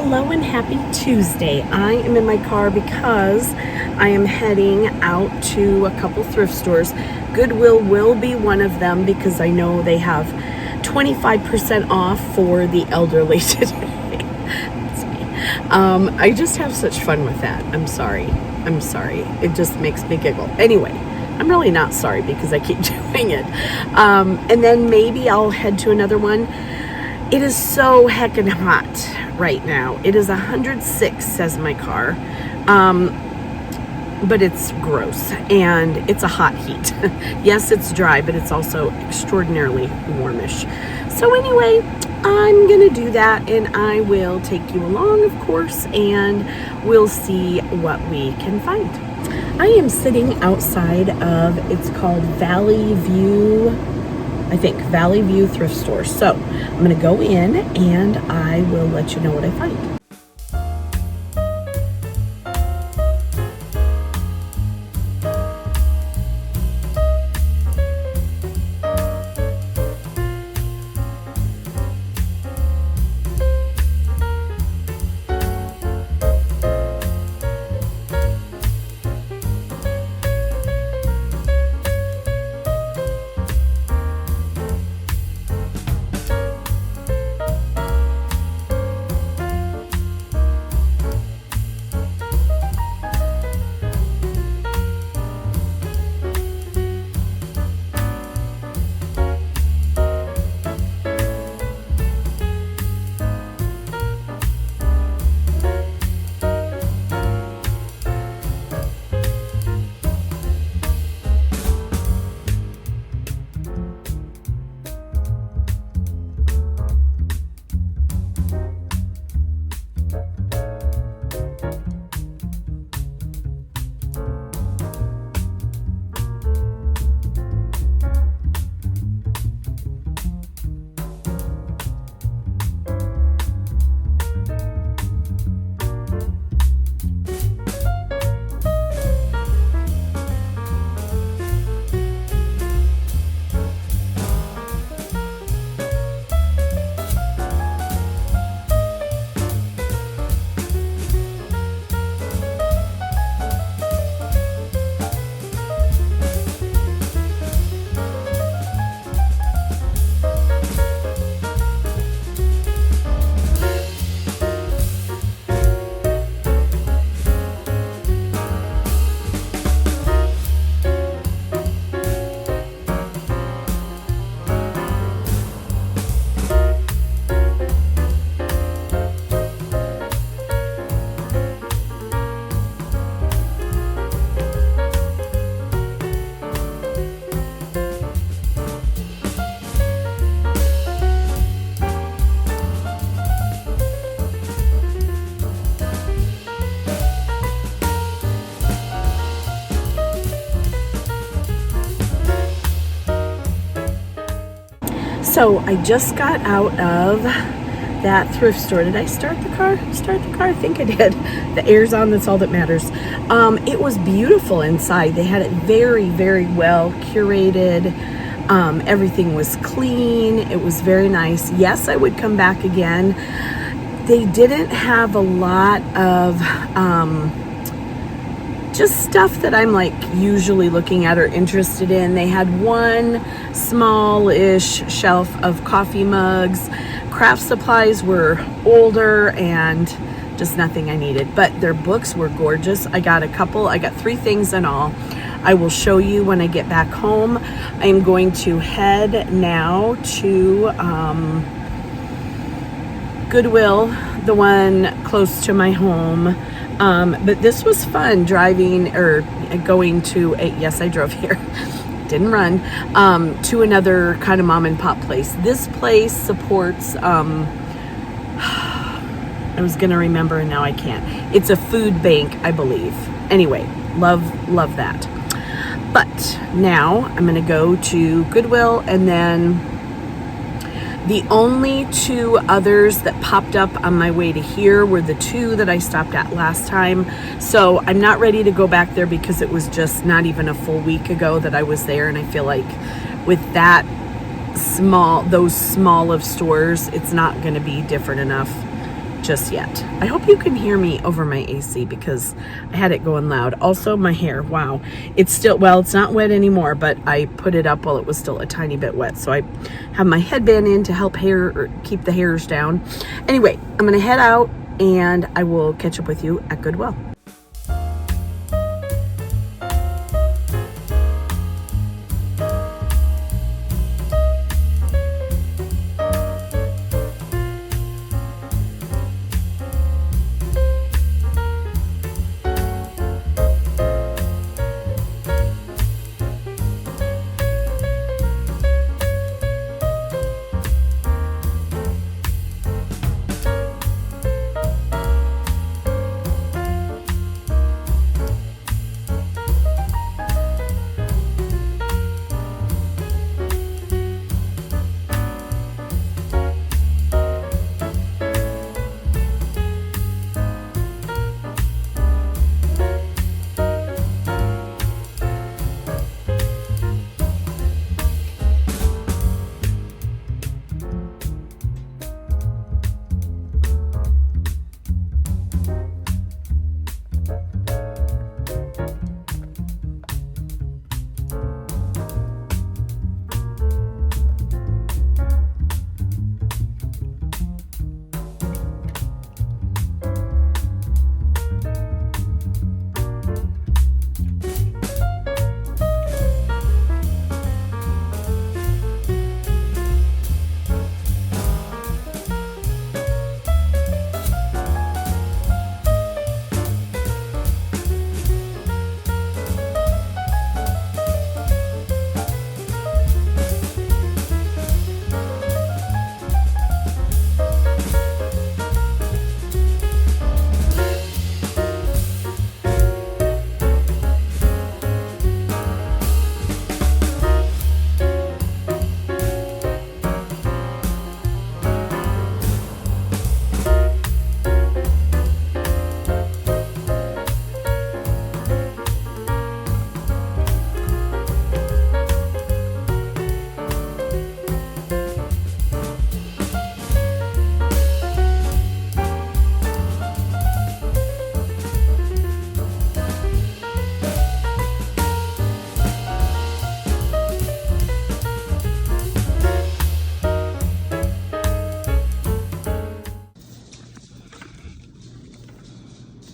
Hello and happy Tuesday. I am in my car because I am heading out to a couple thrift stores. Goodwill will be one of them because I know they have 25% off for the elderly today. That's me. I just have such fun with that. I'm sorry. It just makes me giggle. Anyway, I'm really not sorry because I keep doing it. And then maybe I'll head to another one. It is so heckin' hot right now. It is 106, says my car. But it's gross and it's a hot heat. Yes, it's dry, but it's also extraordinarily warmish. So anyway, I'm gonna do that and I will take you along, of course, and we'll see what we can find. I am sitting outside of, it's called Valley View Thrift Store. So I'm going to go in and I will let you know what I find. So I just got out of that thrift store. Did I start the car? I think I did. The air's on, that's all that matters. It was beautiful inside. They had it very, very well curated. Everything was clean. It was very nice. Yes, I would come back again. They didn't have a lot of just stuff that I'm like usually looking at or interested in. They had one small-ish shelf of coffee mugs. Craft supplies were older and just nothing I needed, but their books were gorgeous. I got 3 things in all. I will show you when I get back home. I'm going to head now to Goodwill, the one close to my home. But this was fun driving or going to yes, I drove here, didn't run, to another kind of mom and pop place. This place supports, I was going to remember and now I can't. It's a food bank, I believe. Anyway, love that. But now I'm going to go to Goodwill, and then the only 2 others that popped up on my way to here were the 2 that I stopped at last time. So I'm not ready to go back there because it was just not even a full week ago that I was there. And I feel like with that those small of stores, it's not going to be different enough just yet. I hope you can hear me over my AC because I had it going loud. Also, my hair, wow. It's still, well, it's not wet anymore, but I put it up while it was still a tiny bit wet. So I have my headband in to help keep the hairs down. Anyway, I'm gonna head out and I will catch up with you at Goodwill.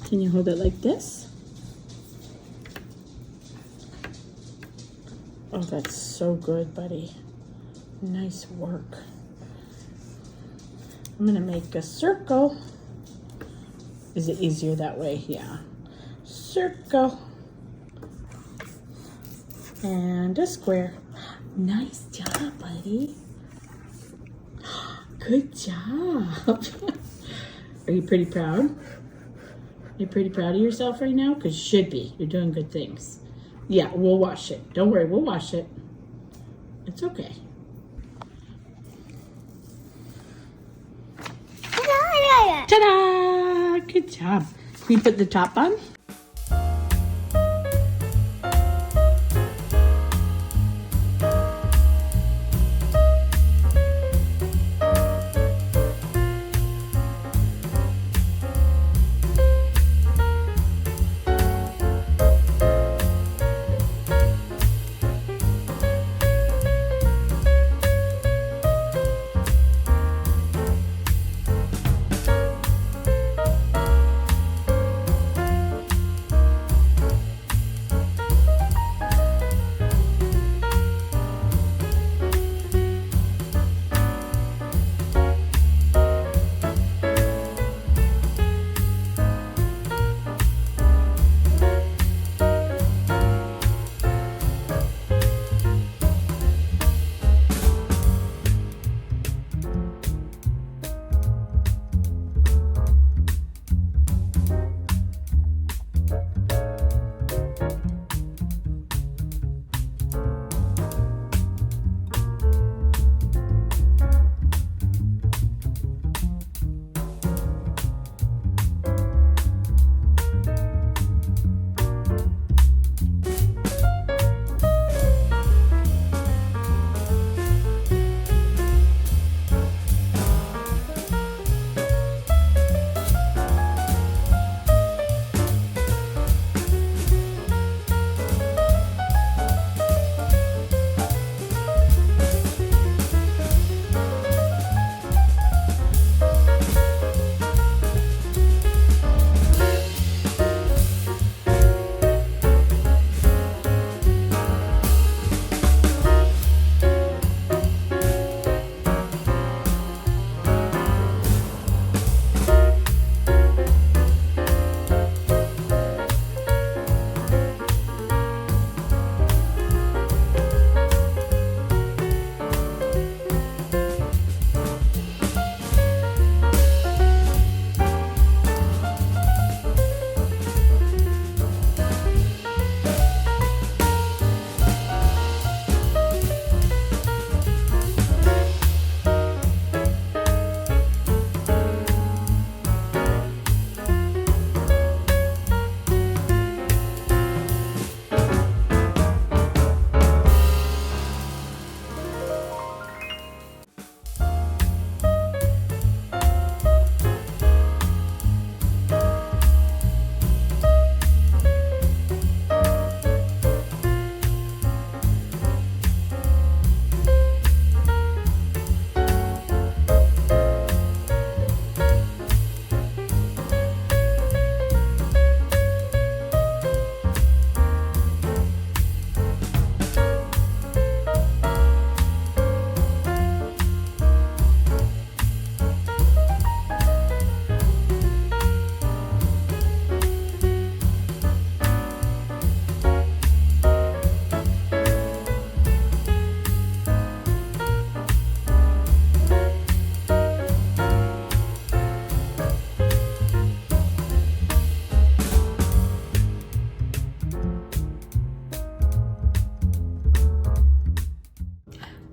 Can you hold it like this? Oh, that's so good, buddy. Nice work. I'm gonna make a circle. Is it easier that way? Yeah. Circle. And a square. Nice job, buddy. Good job. Are you pretty proud? You're pretty proud of yourself right now? Because you should be. You're doing good things. Yeah, we'll wash it. Don't worry, we'll wash it. It's okay. Ta-da! Good job. Can you put the top on?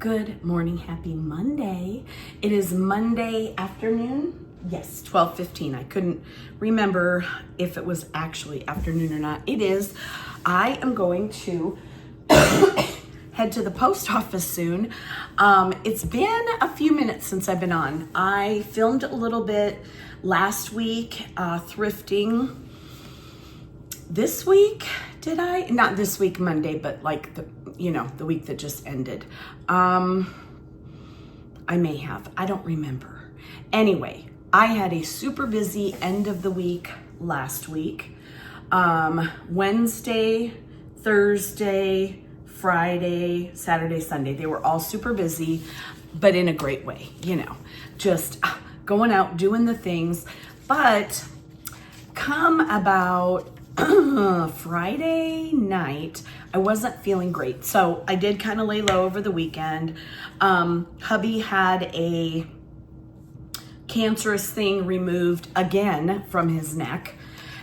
Good morning, happy Monday. It is Monday afternoon. Yes, 12:15. I couldn't remember if it was actually afternoon or not. It is. I am going to head to the post office soon. It's been a few minutes since I've been on. I filmed a little bit last week, thrifting. This week, did I? Not this week, Monday, but like the week that just ended. I may have, I don't remember. Anyway, I had a super busy end of the week last week. Wednesday, Thursday, Friday, Saturday, Sunday. They were all super busy, but in a great way, just going out, doing the things. But come about Friday night, I wasn't feeling great. So I did kind of lay low over the weekend. Hubby had a cancerous thing removed again from his neck.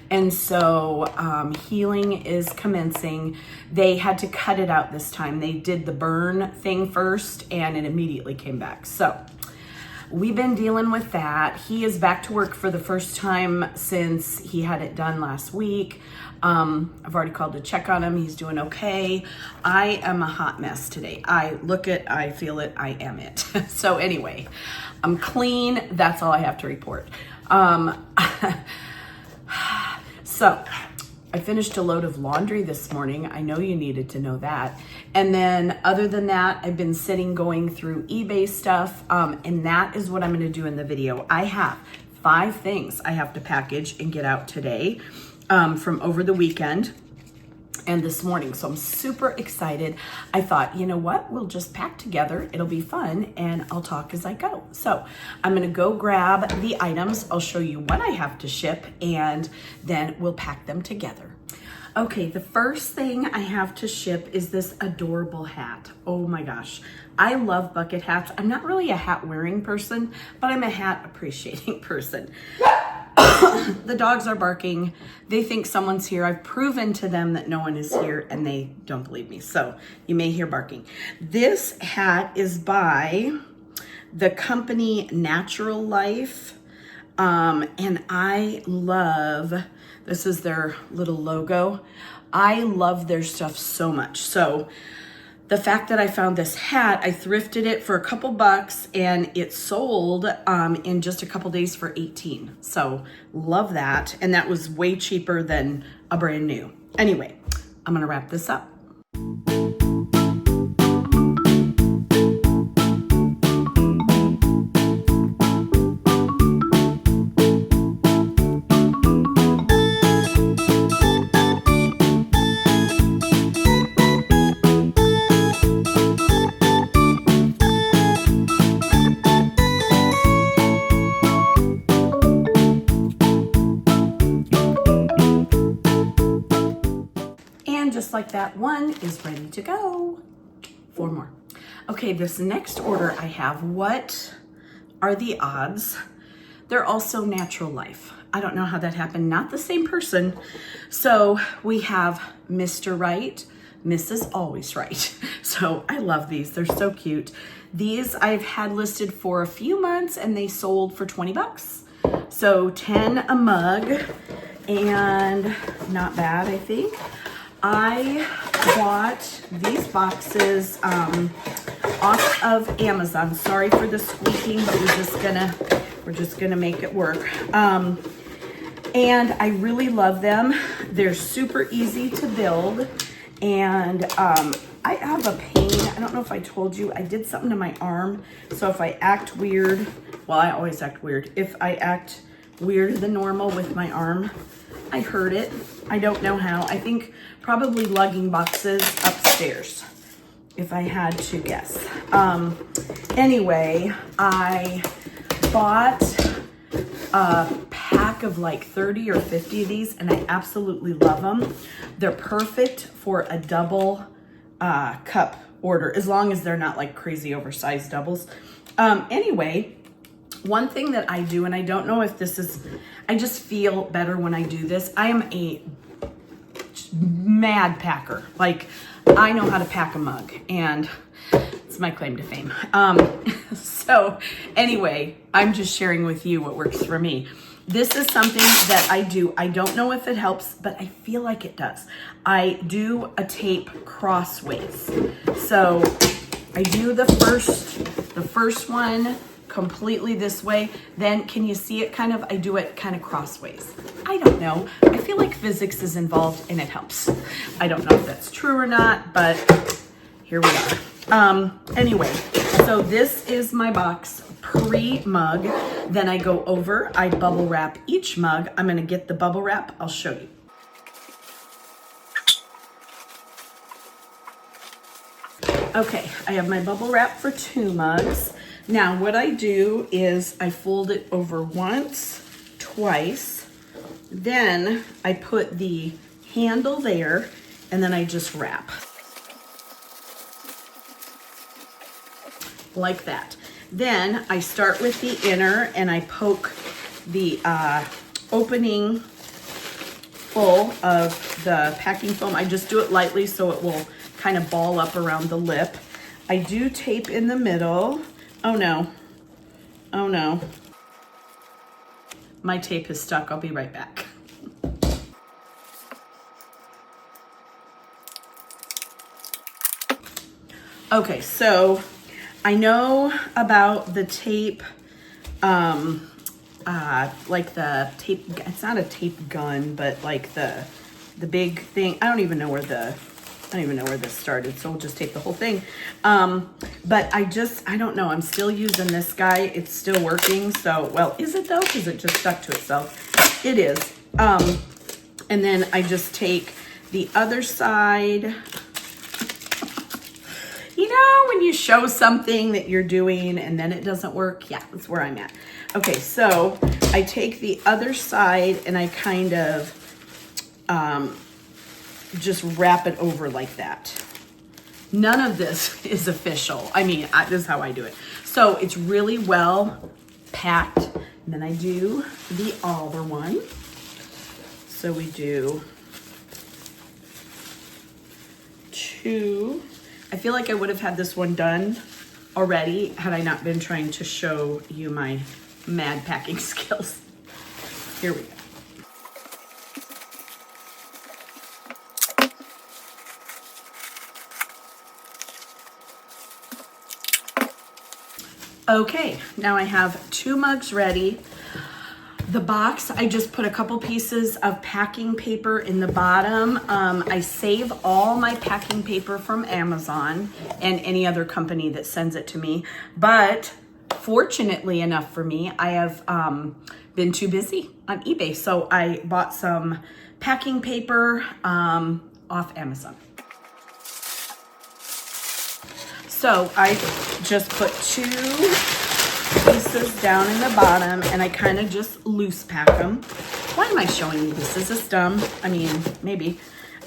And so healing is commencing. They had to cut it out this time. They did the burn thing first and it immediately came back. So we've been dealing with that. He is back to work for the first time since he had it done last week. I've already called to check on him. He's doing okay. I am a hot mess today. I look it, I feel it, I am it. So anyway, I'm clean. That's all I have to report. So I finished a load of laundry this morning. I know you needed to know that. And then other than that, I've been sitting going through eBay stuff. And that is what I'm going to do in the video. I have 5 things I have to package and get out today from over the weekend and this morning. So I'm super excited. I thought, you know what? We'll just pack together. It'll be fun and I'll talk as I go. So I'm going to go grab the items. I'll show you what I have to ship and then we'll pack them together. Okay, the first thing I have to ship is this adorable hat. Oh my gosh. I love bucket hats. I'm not really a hat wearing person, but I'm a hat appreciating person. The dogs are barking. They think someone's here. I've proven to them that no one is here and they don't believe me. So you may hear barking. This hat is by the company Natural Life. And I love, this is their little logo. I love their stuff so much. So the fact that I found this hat, I thrifted it for a couple bucks and it sold in just a couple days for 18. So love that. And that was way cheaper than a brand new. Anyway, I'm gonna wrap this up. Just like that, one is ready to go. 4 more. Okay, this next order I have, what are the odds? They're also Natural Life. I don't know how that happened. Not the same person. So we have Mr. Right, Mrs. Always Right. So I love these. They're so cute. These I've had listed for a few months and they sold for 20 bucks. So 10 a mug and not bad, I think. I bought these boxes off of Amazon. Sorry for the squeaking, but we're just gonna make it work. And I really love them. They're super easy to build. And I have a pain. I don't know if I told you, I did something to my arm. So if I act weird, well, I always act weird. If I act weirder than normal with my arm, I hurt it. I don't know how. I think probably lugging boxes upstairs, if I had to guess. Anyway, I bought a pack of like 30 or 50 of these and I absolutely love them. They're perfect for a double cup order, as long as they're not like crazy oversized doubles. Anyway, one thing that I do, and I don't know if this is, I just feel better when I do this. I am a mad packer. Like, I know how to pack a mug, and it's It's my claim to fame. So anyway, I'm just sharing with you what works for me. This is something that I do. I don't know if it helps, but I feel like it does. I do a tape crossways. So I do the first one completely this way. Then can you see it kind of? I do it kind of crossways. I don't know. I feel like physics is involved and it helps. I don't know if that's true or not, but here we are. Anyway, so this is my box pre-mug. Then I go over, I bubble wrap each mug. I'm gonna get the bubble wrap, I'll show you. Okay, I have my bubble wrap for 2 mugs. Now what I do is I fold it over once, twice, then I put the handle there, and then I just wrap. Like that. Then I start with the inner and I poke the opening full of the packing foam. I just do it lightly so it will kind of ball up around the lip. I do tape in the middle. Oh no. Oh no. My tape is stuck. I'll be right back. Okay, so I know about the tape, like the tape, it's not a tape gun, but like the big thing. I don't even know where this started, so we'll just tape the whole thing. But I don't know, I'm still using this guy. It's still working, so, well, is it though? Because it just stuck to itself. It is. And then I just take the other side. You know, when you show something that you're doing and then it doesn't work, yeah, that's where I'm at. Okay, so I take the other side and I kind of just wrap it over like that. None of this is official. I mean, this is how I do it. So it's really well packed. And then I do the other one. So we do 2. I feel like I would have had this one done already had I not been trying to show you my mad packing skills. Here we go. Okay, now I have 2 mugs ready. The box, I just put a couple pieces of packing paper in the bottom. I save all my packing paper from Amazon and any other company that sends it to me. But fortunately enough for me, I have been too busy on eBay. So I bought some packing paper off Amazon. So I just put 2 pieces down in the bottom and I kind of just loose pack them. Why am I showing you this? Is this dumb? I mean, maybe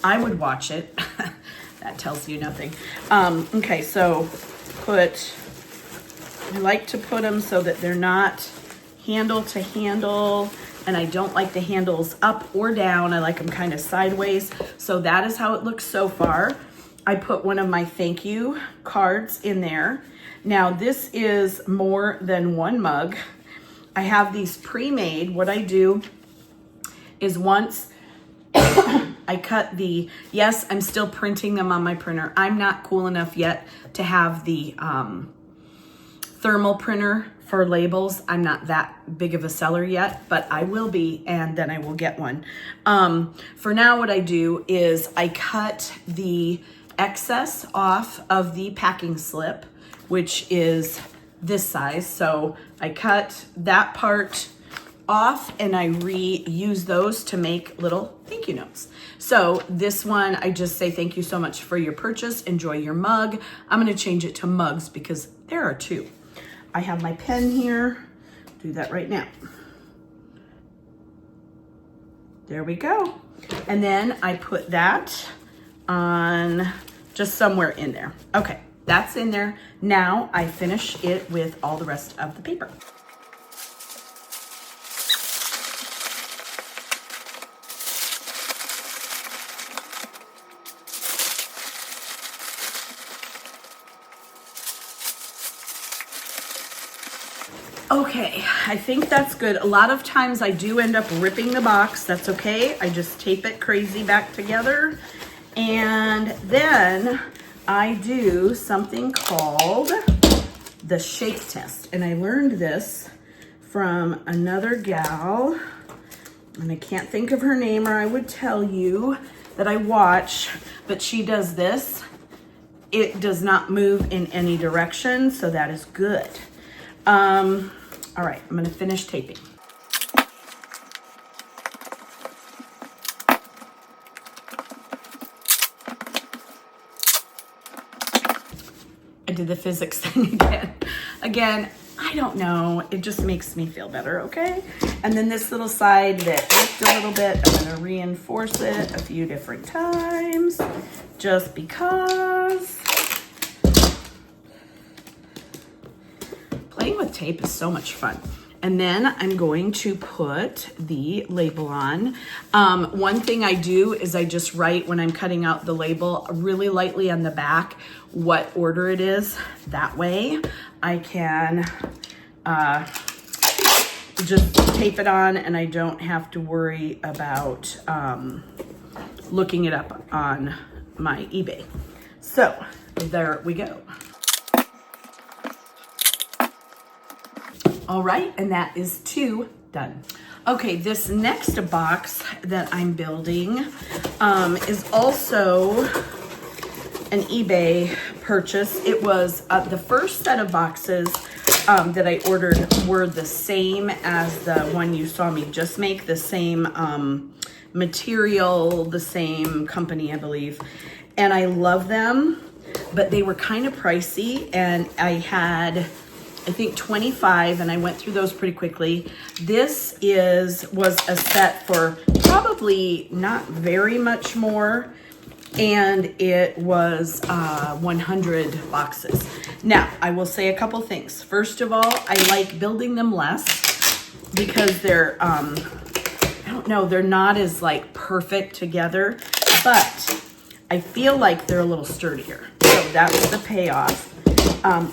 I would watch it. That tells you nothing. Okay, so I like to put them so that they're not handle to handle, and I don't like the handles up or down. I like them kind of sideways. So that is how it looks so far. I put one of my thank you cards in there. Now this is more than 1 mug. I have these pre-made. What I do is once I cut yes, I'm still printing them on my printer. I'm not cool enough yet to have the thermal printer for labels. I'm not that big of a seller yet, but I will be, and then I will get one. For now, what I do is I cut the excess off of the packing slip, which is this size. So I cut that part off and I reuse those to make little thank you notes. So this one, I just say thank you so much for your purchase. Enjoy your mug. I'm going to change it to mugs because there are 2. I have my pen here. Do that right now. There we go. And then I put that on just somewhere in there. Okay, that's in there. Now I finish it with all the rest of the paper. Okay, I think that's good. A lot of times I do end up ripping the box. That's okay. I just tape it crazy back together. And then I do something called the shake test. And I learned this from another gal, and I can't think of her name or I would tell you that I watch, but she does this. It does not move in any direction, so that is good. All right, I'm gonna finish taping. I did the physics thing again. Again, I don't know, it just makes me feel better, okay? And then this little side that ripped a little bit, I'm gonna reinforce it a few different times, just because. Playing with tape is so much fun. And then I'm going to put the label on. One thing I do is I just write when I'm cutting out the label really lightly on the back what order it is. That way I can just tape it on and I don't have to worry about looking it up on my eBay. So there we go. All right, and that is 2 done. Okay, this next box that I'm building is also an eBay purchase. It was the first set of boxes that I ordered were the same as the one you saw me just make, the same material, the same company, I believe. And I love them, but they were kind of pricey, and I had, I think 25, and I went through those pretty quickly. This was a set for probably not very much more, and it was 100 boxes. Now, I will say a couple things. First of all, I like building them less because they're, I don't know, they're not as like perfect together, but I feel like they're a little sturdier. So that was the payoff.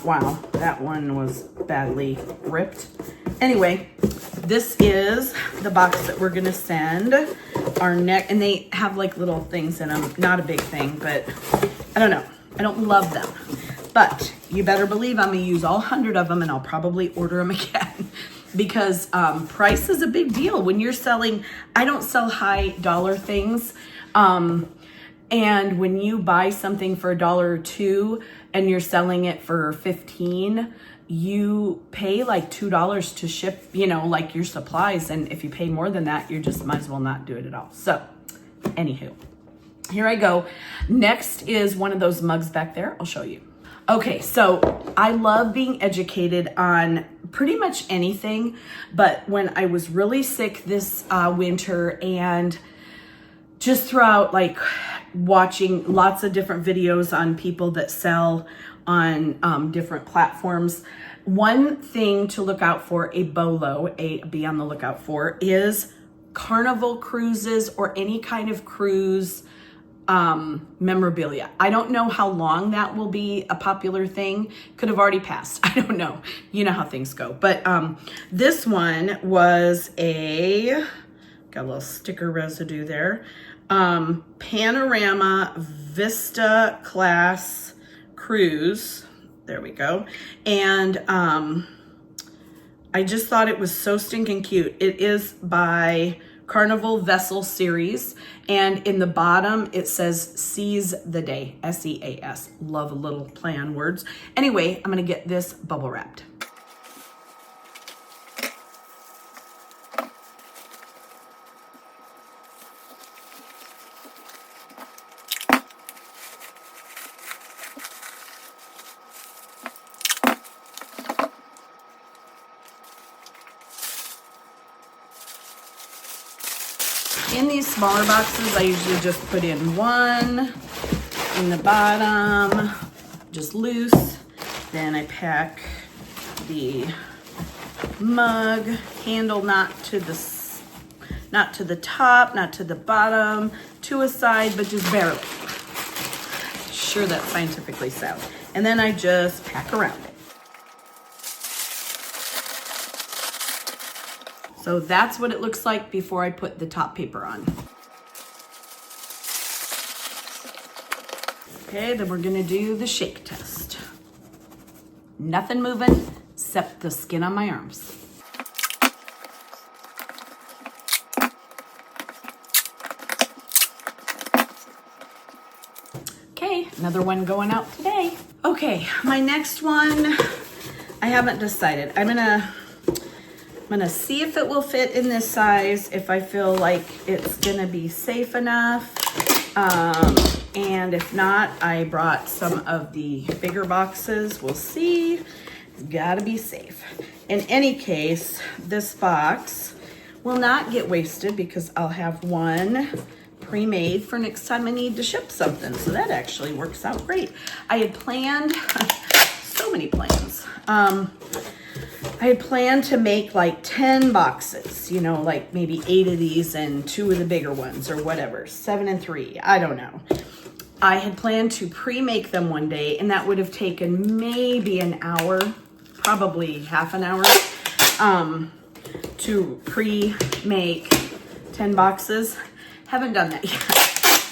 Wow, that one was badly ripped. Anyway, this is the box that we're gonna send our next, and they have like little things in them. Not a big thing, but I don't know. I don't love them. But you better believe I'm gonna use all 100 of them, and I'll probably order them again because price is a big deal. When you're selling, I don't sell high dollar things. And when you buy something for $1 or $2 and you're selling it for 15, you pay like $2 to ship, you know, like your supplies. And if you pay more than that, you just might as well not do it at all. So anywho, here I go. Next is one of those mugs back there. I'll show you. Okay, so I love being educated on pretty much anything, but when I was really sick this winter and just throughout like watching lots of different videos on people that sell on different platforms, one thing to look out for, be on the lookout for, is Carnival cruises or any kind of cruise memorabilia. I don't know how long that will be a popular thing. Could have already passed. I don't know. You know how things go. But this one was got a little sticker residue there. Panorama Vista Class Cruise. There we go. And I just thought it was so stinking cute. It is by Carnival Vessel Series, and in the bottom it says Seize the Day, S-E-A-S. Love a little play on words. Anyway, I'm gonna get this bubble wrapped. In these smaller boxes, I usually just put in one in the bottom, just loose. Then I pack the mug handle not to the top, not to the bottom, to a side, but just barely. Sure, that's scientifically sound. And then I just pack around it. So that's what it looks like before I put the top paper on. Okay, then we're gonna do the shake test. Nothing moving except the skin on my arms. Okay, another one going out today. Okay, my next one, I haven't decided. I'm gonna see if it will fit in this size, if I feel like it's gonna be safe enough. And if not, I brought some of the bigger boxes. We'll see. Gotta be safe. In any case, this box will not get wasted because I'll have one pre-made for next time I need to ship something. So that actually works out great. I had planned, so many plans. I had planned to make like 10 boxes, you know, like maybe 8 of these and 2 of the bigger ones or whatever, 7 and 3, I don't know. I had planned to pre-make them one day, and that would have taken maybe an hour, probably half an hour, to pre-make 10 boxes. Haven't done that yet.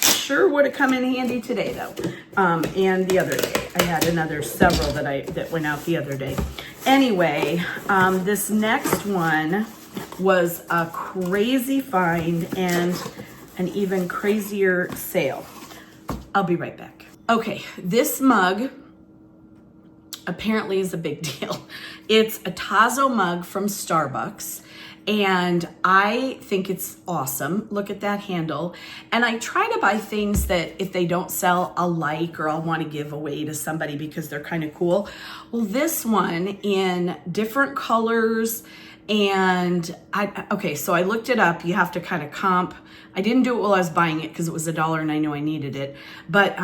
Sure would have come in handy today though. And the other day, I had several that went out the other day. Anyway, this next one was a crazy find and an even crazier sale. I'll be right back. Okay, this mug apparently is a big deal. It's a Tazo mug from Starbucks, and I think it's awesome. Look at that handle. And I try to buy things that if they don't sell, I'll like or I'll want to give away to somebody because they're kind of cool. Well, this one in different colors, and okay, so I looked it up. You have to kind of comp. I didn't do it while I was buying it because it was $1 and I knew I needed it, but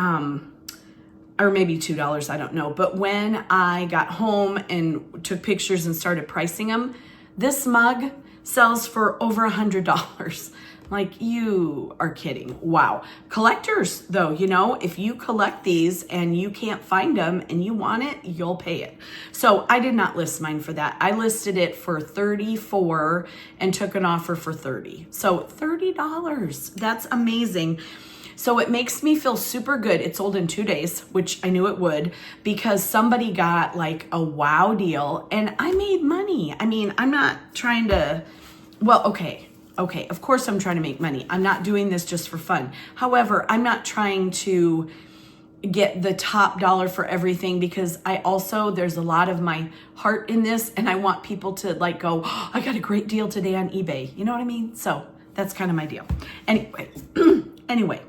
or maybe $2, I don't know. But when I got home and took pictures and started pricing them, this mug sells for over $100. Like, you are kidding. Wow. Collectors though, you know, if you collect these and you can't find them and you want it, you'll pay it. So I did not list mine for that. I listed it for $34 and took an offer for $30. So $30, that's amazing. So it makes me feel super good. It sold in 2 days, which I knew it would, because somebody got like a wow deal and I made money. I mean, I'm not trying to, well, okay, of course I'm trying to make money. I'm not doing this just for fun. However, I'm not trying to get the top dollar for everything because there's a lot of my heart in this and I want people to like go, oh, I got a great deal today on eBay. You know what I mean? So that's kind of my deal. Anyway,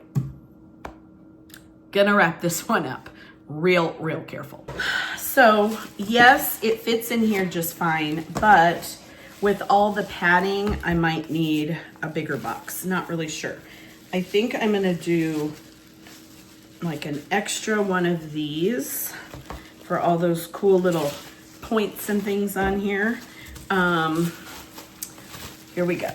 gonna wrap this one up real careful. So yes, it fits in here just fine, but with all the padding, I might need a bigger box. Not really sure. I think I'm gonna do like an extra one of these for all those cool little points and things on here. Here we go.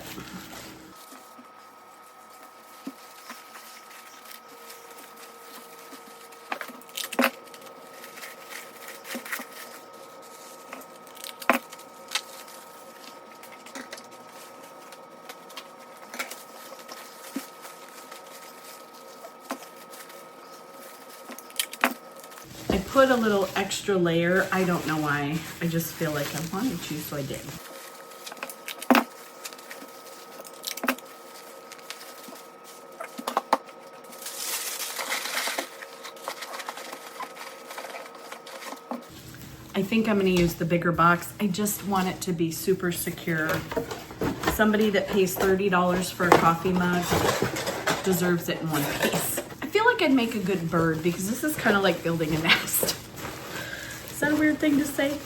Put a little extra layer. I don't know why. I just feel like I wanted to, so I did. I think I'm going to use the bigger box. I just want it to be super secure. Somebody that pays $30 for a coffee mug deserves it in one piece. I feel like I'd make a good bird because this is kind of like building a nest. Is that a weird thing to say?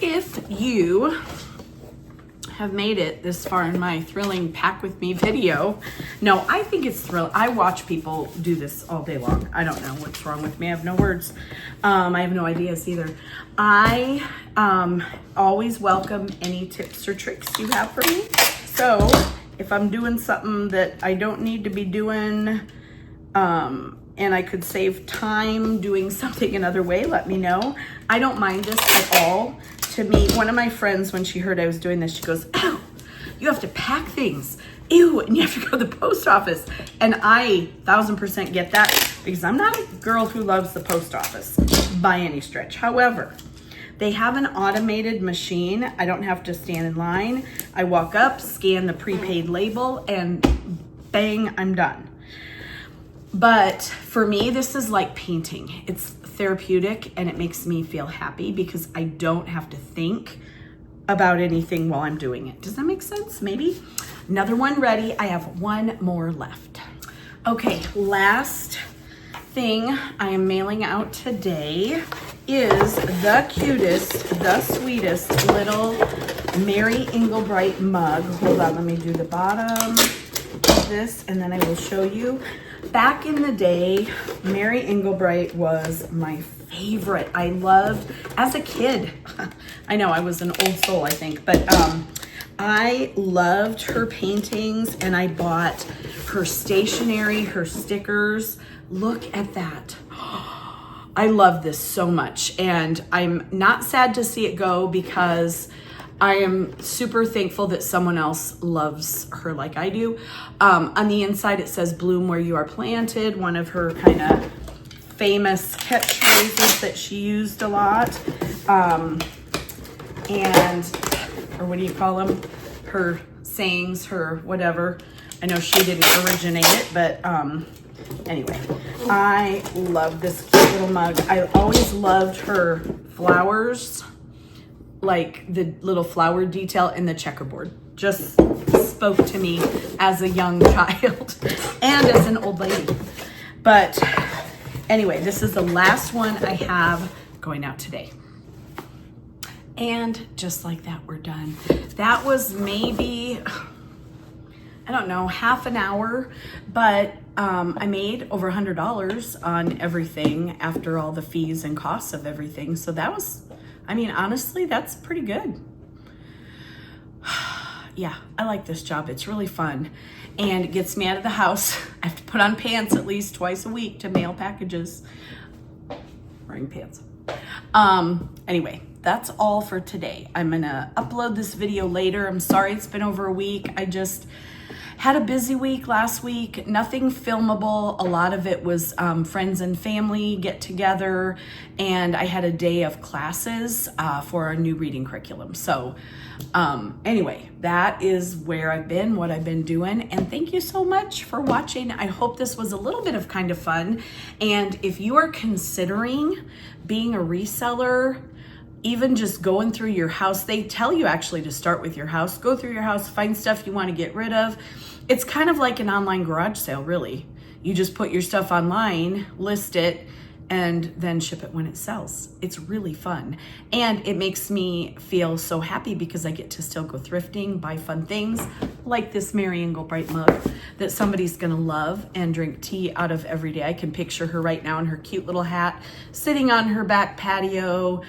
If you have made it this far in my thrilling pack with me video, no, I think it's thrilling. I watch people do this all day long. I don't know what's wrong with me. I have no words. I have no ideas either. I always welcome any tips or tricks you have for me. So if I'm doing something that I don't need to be doing, and I could save time doing something another way, let me know. I don't mind this at all. to me, one of my friends, when she heard I was doing this, she goes, "Oh, you have to pack things. Ew, and you have to go to the post office." And I 1000% get that, because I'm not a girl who loves the post office by any stretch. However, they have an automated machine. I don't have to stand in line. I walk up, scan the prepaid label, and bang, I'm done. But for me, this is like painting. It's therapeutic and it makes me feel happy because I don't have to think about anything while I'm doing it. Does that make sense? Maybe. Another one ready. I have one more left. Okay, last thing I am mailing out today is the cutest, the sweetest little Mary Englebright mug. Hold on, let me do the bottom of this and then I will show you. Back in the day, Mary Englebright was my favorite. I loved, as a kid, I know I was an old soul, I think, but I loved her paintings and I bought her stationery, her stickers. Look at that. I love this so much and I'm not sad to see it go because I am super thankful that someone else loves her like I do. On the inside, it says "Bloom where you are planted," one of her kind of famous catchphrases that she used a lot. Or what do you call them? Her sayings, her whatever. I know she didn't originate it, but anyway, I love this cute little mug. I always loved her flowers, like the little flower detail in the checkerboard. Just spoke to me as a young child and as an old lady. But anyway, this is the last one I have going out today. And just like that, we're done. That was maybe, I don't know, half an hour, but I made over $100 on everything after all the fees and costs of everything. So that was, I mean, honestly, that's pretty good. Yeah, I like this job. It's really fun and it gets me out of the house. I have to put on pants at least twice a week to mail packages. Wearing pants. Anyway, that's all for today. I'm gonna upload this video later. I'm sorry it's been over a week. I just had a busy week last week, nothing filmable. A lot of it was friends and family get together, and I had a day of classes for our new reading curriculum. So anyway, that is where I've been, what I've been doing, and thank you so much for watching. I hope this was a little bit of kind of fun, and if you are considering being a reseller, even just going through your house, they tell you actually to start with your house. Go through your house, find stuff you want to get rid of. It's kind of like an online garage sale, really. You just put your stuff online, list it, and then ship it when it sells. It's really fun. And it makes me feel so happy because I get to still go thrifting, buy fun things like this Mary Englebright mug that somebody's gonna love and drink tea out of every day. I can picture her right now in her cute little hat, sitting on her back patio,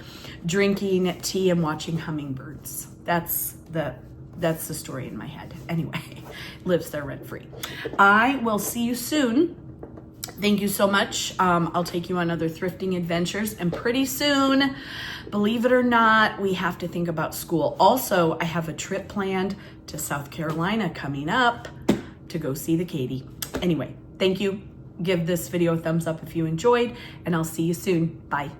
drinking tea and watching hummingbirds. That's the story in my head. Anyway, lives there rent free. I will see you soon. Thank you so much. I'll take you on other thrifting adventures, and pretty soon, believe it or not, we have to think about school. Also, I have a trip planned to South Carolina coming up to go see the Katie. Anyway, thank you. Give this video a thumbs up if you enjoyed, and I'll see you soon. Bye.